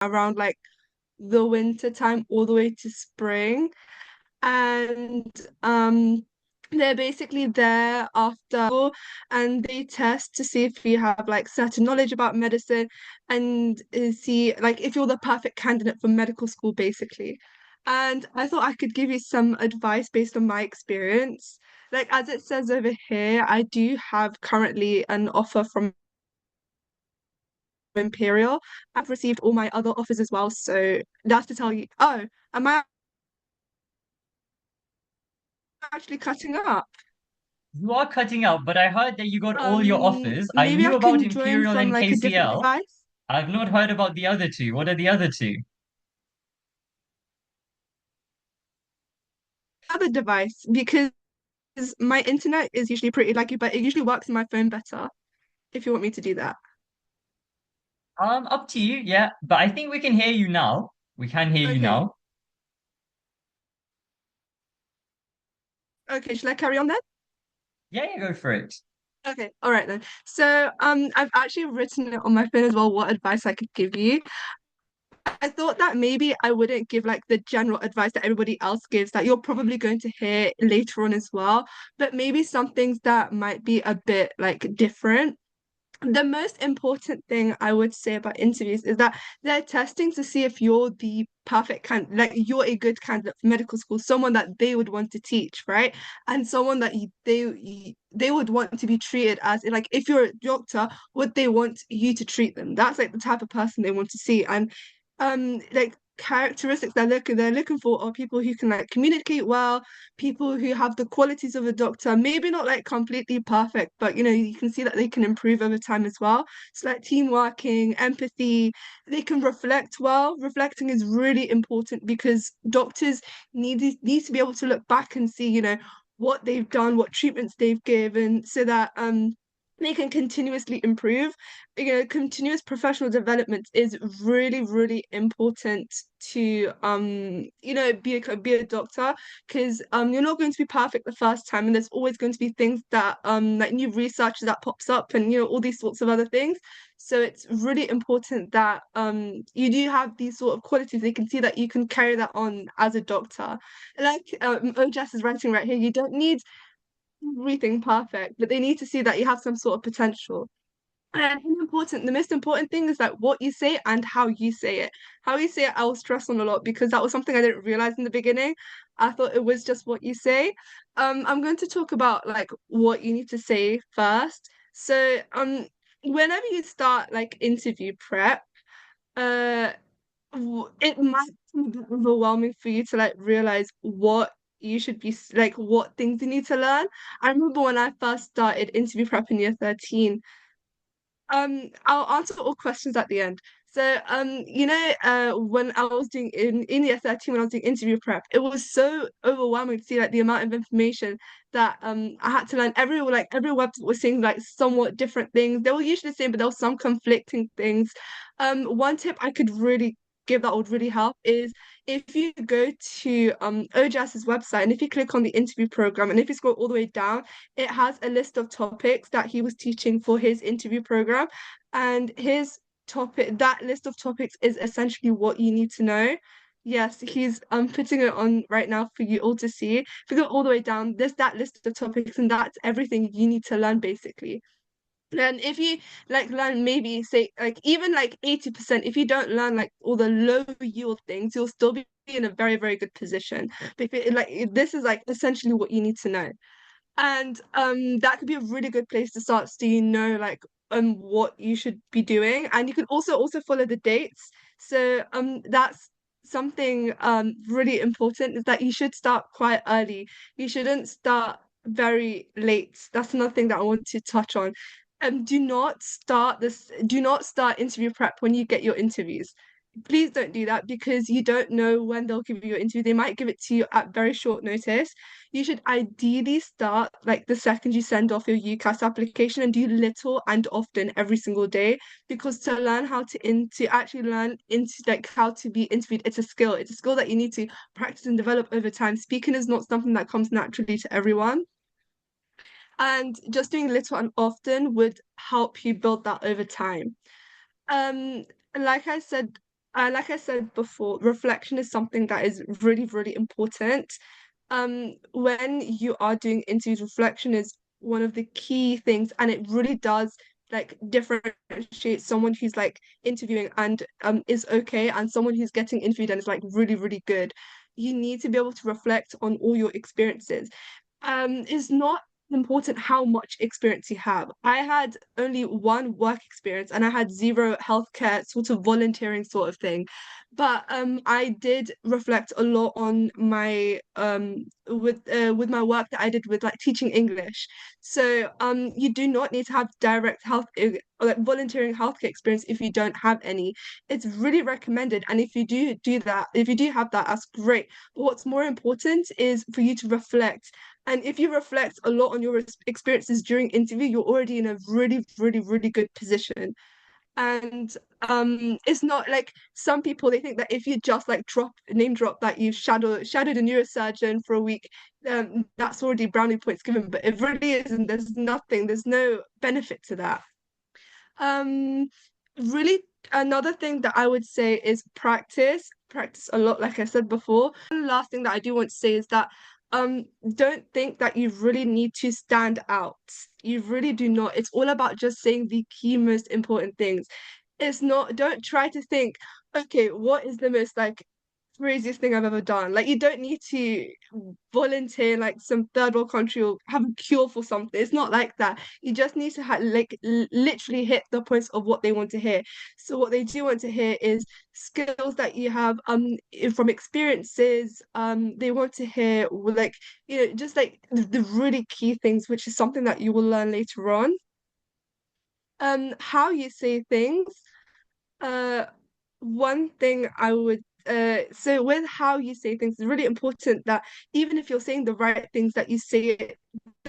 around like the winter time all the way to spring. And they're basically there after school, and they test to see if you have like certain knowledge about medicine, and see like if you're the perfect candidate for medical school basically. And I thought I could give you some advice based on my experience. Like as it says over here, I do have currently an offer from Imperial. I've received all my other offers as well, so that's to tell you. Oh, am I actually cutting up? You are cutting out, but I heard that you got all your offers. I Maybe I knew about can join Imperial from and like a different KCL. device. I've not heard about the other two. What are the other two? Other device because my internet is usually pretty laggy, but it usually works in my phone better if you want me to do that. Up to you, yeah. But I think we can hear you now. We can hear you Okay. now. Okay, shall I carry on then? Yeah, yeah, go for it. Okay, all right then. So, I've actually written it on my phone as well, what advice I could give you. I thought that maybe I wouldn't give like the general advice that everybody else gives that you're probably going to hear later on as well, but maybe some things that might be a bit like different. The most important thing I would say about interviews is that they're testing to see if you're the perfect like you're a good candidate for medical school, someone that they would want to teach, right? And someone that they would want to be treated as, like if you're a doctor, would they want you to treat them? That's like the type of person they want to see. And like characteristics they're looking for are people who can like communicate well, people who have the qualities of a doctor, maybe not like completely perfect, but you can see that they can improve over time as well. So like team working, empathy, they can reflect well. Reflecting is really important because doctors need to be able to look back and see, what they've done, what treatments they've given, so that they can continuously improve. Continuous professional development is really, really important to be a doctor, because you're not going to be perfect the first time, and there's always going to be things that like new research that pops up, and all these sorts of other things. So it's really important that you do have these sort of qualities. They can see that you can carry that on as a doctor. Like OJS is writing right here, you don't need everything perfect, but they need to see that you have some sort of potential. And the most important thing is that what you say and how you say it. How you say it, I will stress on a lot because that was something I didn't realize in the beginning. I thought it was just what you say. I'm going to talk about like what you need to say first. So, whenever you start like interview prep, uh, it might be a bit overwhelming for you to like realize what you should be like, what things you need to learn. I remember when I first started interview prep in year 13. I'll answer all questions at the end. So, when I was doing in year 13, when I was doing interview prep, it was so overwhelming to see like the amount of information that I had to learn. Every website was saying like somewhat different things. They were usually the same, but there was some conflicting things. One tip I could really give that would really help is if you go to OJAS's website, and if you click on the interview program, and if you scroll all the way down, it has a list of topics that he was teaching for his interview program. And that list of topics is essentially what you need to know. Yes, he's putting it on right now for you all to see. If you go all the way down, there's that list of topics, and that's everything you need to learn basically. And if you like learn maybe say like even like 80%, if you don't learn like all the low yield things, you'll still be in a very, very good position. But this is like essentially what you need to know. And that could be a really good place to start so you know like what you should be doing. And you can also follow the dates. So that's something really important, is that you should start quite early. You shouldn't start very late. That's another thing that I want to touch on. Do not start interview prep when you get your interviews. Please don't do that because you don't know when they'll give you your interview. They might give it to you at very short notice. You should ideally start like the second you send off your UCAS application, and do little and often every single day, because to learn how to actually learn into like how to be interviewed, it's a skill. It's a skill that you need to practice and develop over time. Speaking is not something that comes naturally to everyone. And just doing little and often would help you build that over time. Um, like I said Like I said before, reflection is something that is really, really important. When you are doing interviews, reflection is one of the key things, and it really does like differentiate someone who's like interviewing and is okay, and someone who's getting interviewed and is like really, really good. You need to be able to reflect on all your experiences. It's not important how much experience you have. I had only one work experience and I had zero healthcare sort of volunteering sort of thing. But I did reflect a lot on my with my work that I did with like teaching English. So you do not need to have direct health or like volunteering healthcare experience if you don't have any. It's really recommended, and if you do that, if you do have that, that's great. But what's more important is for you to reflect, and if you reflect a lot on your experiences during interview, you're already in a really, really, really good position. And it's not like some people, they think that if you just like name drop that you shadowed a neurosurgeon for a week, that's already brownie points given. But it really isn't. There's nothing, there's no benefit to that. Um, Really, another thing that I would say is practice. Practice a lot, like I said before. One last thing that I do want to say is that don't think that you really need to stand out. You really do not. It's all about just saying the key most important things. It's not, don't try to think, okay, what is the most like craziest thing I've ever done. Like you don't need to volunteer like some third world country or have a cure for something. It's not like that. You just need to like literally hit the points of what they want to hear. So what they do want to hear is skills that you have from experiences. They want to hear like just like the really key things, which is something that you will learn later on. How you say things. Uh, One thing I would so with how you say things, it's really important that even if you're saying the right things, that you say it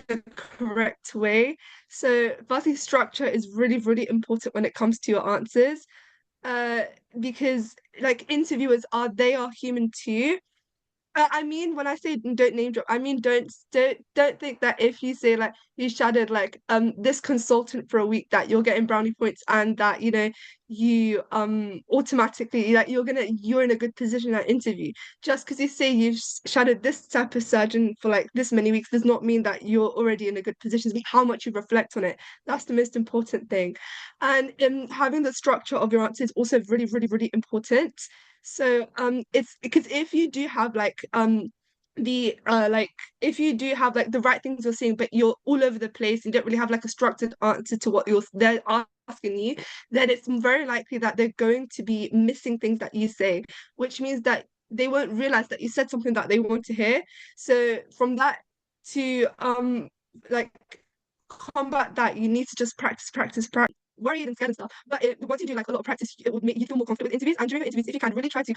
the correct way. So firstly, structure is really, really important when it comes to your answers. Uh, because like interviewers are human too. I mean, when I say don't name drop, I mean don't think that if you say like you shadowed like this consultant for a week that you're getting brownie points, and that you automatically that you're in a good position at interview. Just because you say you've shadowed this type of surgeon for like this many weeks does not mean that you're already in a good position. It's how much you reflect on it. That's the most important thing. And having the structure of your answer is also really, really, really important. So it's because if you do have the like if you do have like the right things you're saying, but you're all over the place and don't really have like a structured answer to what they're asking you, then it's very likely that they're going to be missing things that you say, which means that they won't realize that you said something that they want to hear. So from that to like combat that, you need to just practice, practice, practice, worried and scared and stuff. But once you do like a lot of practice, it would make you feel more confident with interviews. And during interviews, if you can really try to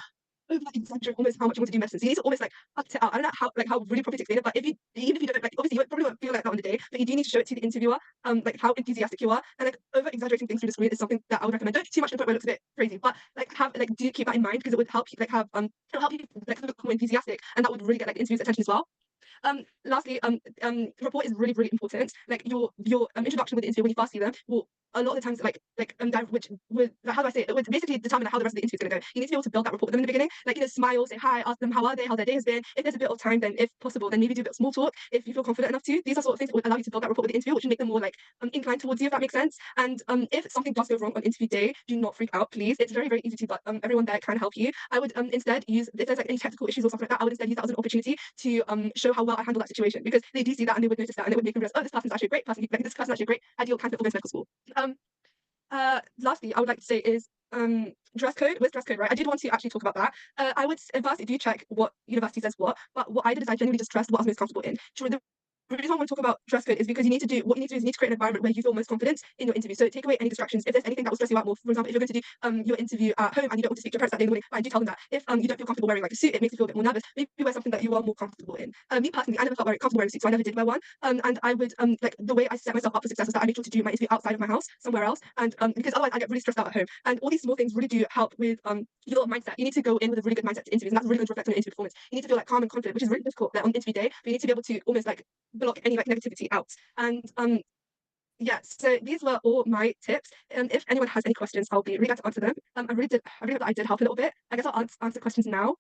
over exaggerate almost how much you want to do medicine. So you need to almost like act it out. I don't know how really properly to explain it, but if you even if you don't like obviously you probably won't feel like that on the day, but you do need to show it to the interviewer, like how enthusiastic you are. And like over exaggerating things through the screen is something that I would recommend. Don't do too much to the point where it looks a bit crazy, but like have like do keep that in mind, because it would help you like have it'll help you like look more enthusiastic, and that would really get like the interview's attention as well. Lastly, rapport is really, really important. Like your introduction with the interview when you first see them will a lot of the times which would like, how do I say it? It would basically determine how the rest of the interview is going to go. You need to be able to build that rapport with them in the beginning. Like smile, say hi, ask them how are they, how their day has been. If there's a bit of time, then if possible, then maybe do a bit of small talk if you feel confident enough to. These are sort of things that would allow you to build that rapport with the interview, which would make them more like inclined towards you, if that makes sense. And if something does go wrong on interview day, do not freak out, please. It's very, very easy to, but everyone there can help you. I would instead use, if there's like any technical issues or something like that, I would instead use that as an opportunity to show how well I handle that situation, because they do see that and they would notice that, and it would make them realize, oh, this person's actually a great person. Like this person's actually a great ideal candidate for going to medical school. Lastly, I would like to say is dress code. With dress code, right? I did want to actually talk about that. I would advise you do check what university says what, but what I did is I genuinely just dressed what I was most comfortable in. The reason I want to talk about dress code is because what you need to do is you need to create an environment where you feel most confident in your interview. So take away any distractions. If there's anything that will stress you out more, for example, if you're going to do your interview at home and you don't want to speak to your parents that day in the morning, I do tell them that. If you don't feel comfortable wearing like a suit, it makes you feel a bit more nervous. Maybe wear something that you are more comfortable in. Me personally, I never felt very comfortable wearing a suit, so I never did wear one. And I would like the way I set myself up for success was that I made sure to do my interview outside of my house, somewhere else, and because otherwise I get really stressed out at home. And all these small things really do help with your mindset. You need to go in with a really good mindset to interviews, and that's really going to reflect on your interview performance. You need to feel like calm and confident, which is really difficult on interview day, but you need to be able to almost like block any like negativity out. And Yeah, so these were all my tips. If anyone has any questions, I'll be really glad to answer them. I really hope that I did help a little bit. I guess I'll answer questions now.